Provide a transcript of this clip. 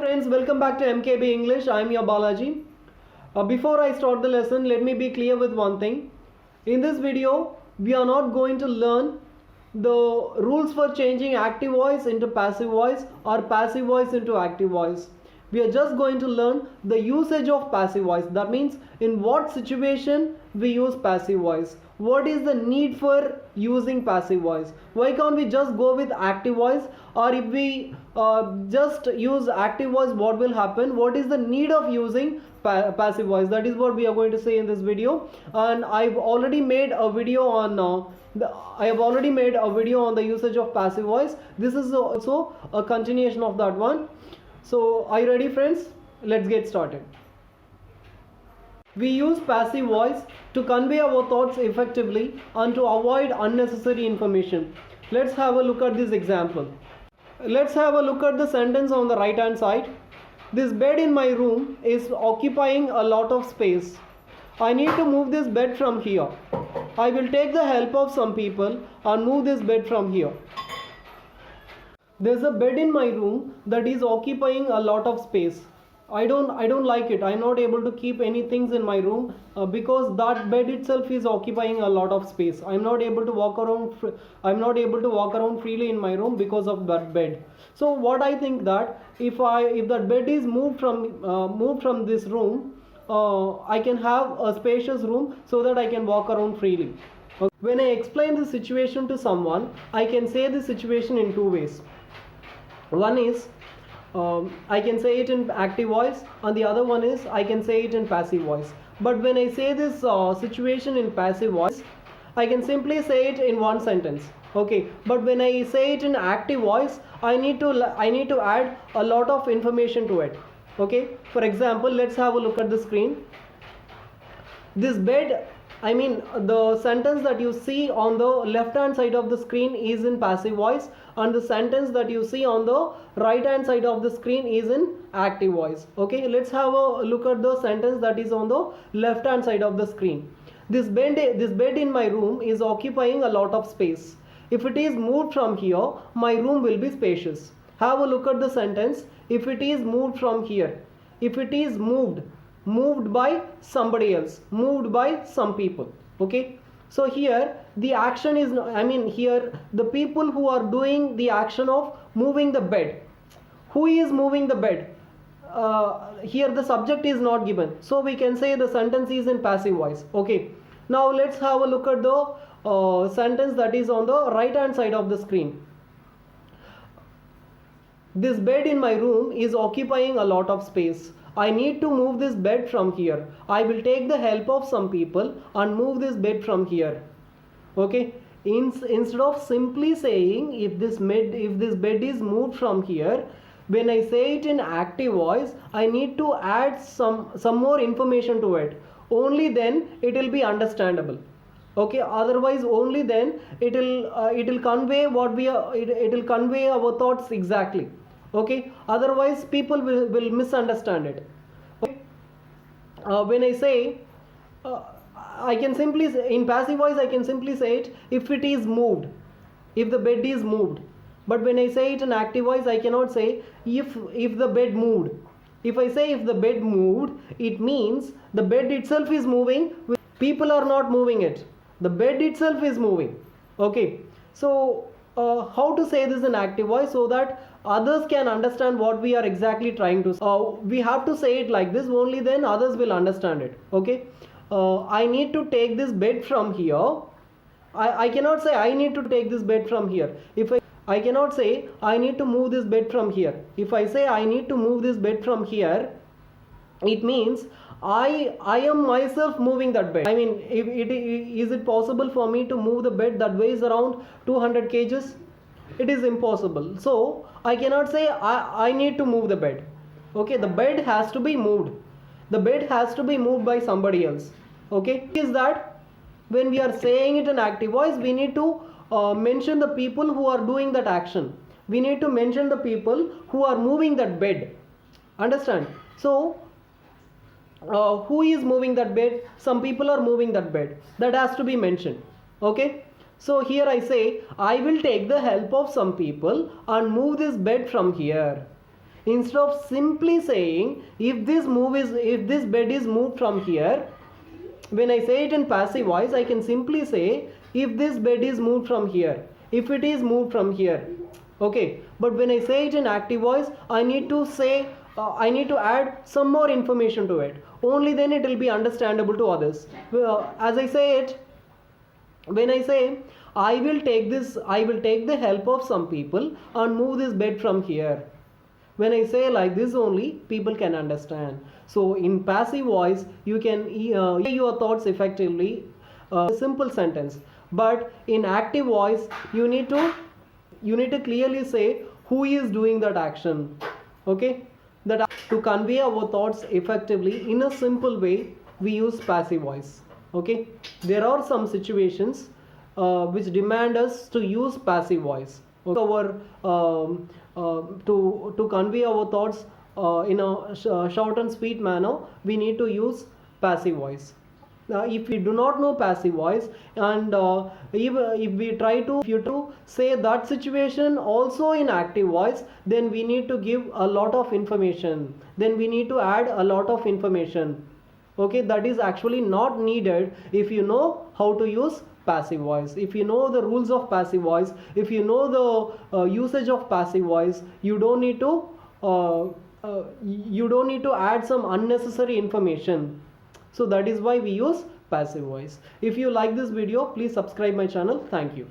friends, welcome back to MKB English. I am your Balaji. Before I start the lesson, let me be clear with one thing. In this video, we are not going to learn the rules for changing active voice into passive voice or passive voice into active voice. We are just going to learn the usage of passive voice. That means in what situation we use passive voice. What is the need for using passive voice? Why can't we just go with active voice? Or if we just use active voice, what will happen? What is the need of using passive voice? That is what we are going to say in this video. And I've already made a video on the usage of passive voice. This is also a continuation of that one. So are you ready, friends? Let's get started. We use passive voice to convey our thoughts effectively and to avoid unnecessary information. Let's have a look at this example. Let's have a look at the sentence on the right hand side. This bed in my room is occupying a lot of space. I need to move this bed from here. I will take the help of some people and move this bed from here. There's a bed in my room that is occupying a lot of space. I don't like it. I'm not able to keep any things in my room because that bed itself is occupying a lot of space. I'm not able to walk around freely in my room because of that bed. So what I think that if that bed is moved from this room, I can have a spacious room so that I can walk around freely. Okay. When I explain the situation to someone, I can say the situation in two ways. One is I can say it in active voice, and the other one is I can say it in passive voice. But when I say this situation in passive voice, I can simply say it in one sentence. Okay, but when I say it in active voice, I need to add a lot of information to it. Okay, for example, let's have a look at the screen. This bed, the sentence that you see on the left hand side of the screen is in passive voice, and the sentence that you see on the right hand side of the screen is in active voice. Okay, let's have a look at the sentence that is on the left hand side of the screen. This bed in my room is occupying a lot of space. If it is moved from here, my room will be spacious. Have a look at the sentence. If it is moved from here, if it is moved by somebody else, moved by some people. Okay, so here the action is, here the people who are doing the action of moving the bed. Who is moving the bed? Here the subject is not given, so we can say the sentence is in passive voice. Okay, now let's have a look at the sentence that is on the right hand side of the screen. This bed in my room is occupying a lot of space. I need to move this bed from here. I will take the help of some people and move this bed from here. Okay, instead of simply saying if this bed is moved from here, when I say it in active voice, I need to add some more information to it. Only then it will be understandable. Okay, otherwise only then it will convey it will convey our thoughts exactly. Okay, otherwise people will misunderstand it. Okay. When I say I can simply say, in passive voice I can simply say it if it is moved, if the bed is moved. But when I say it in active voice, I cannot say if the bed moved. If I say if the bed moved, it means the bed itself is moving. People are not moving it. The bed itself is moving. Okay, so how to say this in active voice so that others can understand what we are exactly trying to say. We have to say it like this, only then others will understand it. Okay, I need to take this bed from here. I cannot say I need to take this bed from here. I cannot say I need to move this bed from here. If I say I need to move this bed from here, it means I am myself moving that bed. Is it possible for me to move the bed that weighs around 200 kgs? It is impossible. So I cannot say I need to move the bed. Okay, the bed has to be moved. The bed has to be moved by somebody else. Okay, is that when we are saying it in active voice, we need to mention the people who are doing that action. We need to mention the people who are moving that bed. Understand? So who is moving that bed? Some people are moving that bed. That has to be mentioned. Okay, so here I say I will take the help of some people and move this bed from here. Instead of simply saying if this bed is moved from here, when I say it in passive voice, I can simply say if this bed is moved from here, if it is moved from here. Okay, but when I say it in active voice, I need to say I need to add some more information to it. Only then it will be understandable to others. As I say it, when I say I will take the help of some people and move this bed from here. When I say like this only, people can understand. So in passive voice, you can say your thoughts effectively, simple sentence. But in active voice, you need to clearly say who is doing that action. Okay, that to convey our thoughts effectively in a simple way, we use passive voice. Okay, there are some situations which demand us to use passive voice. Okay. To convey our thoughts in a short and sweet manner, we need to use passive voice. If we do not know passive voice, and if we try to say that situation also in active voice, then we need to give a lot of information, then we need to add a lot of information. Okay, that is actually not needed if you know how to use passive voice. If you know the rules of passive voice, if you know the usage of passive voice, you don't need to add some unnecessary information. So that is why we use passive voice. If you like this video, please subscribe my channel. Thank you.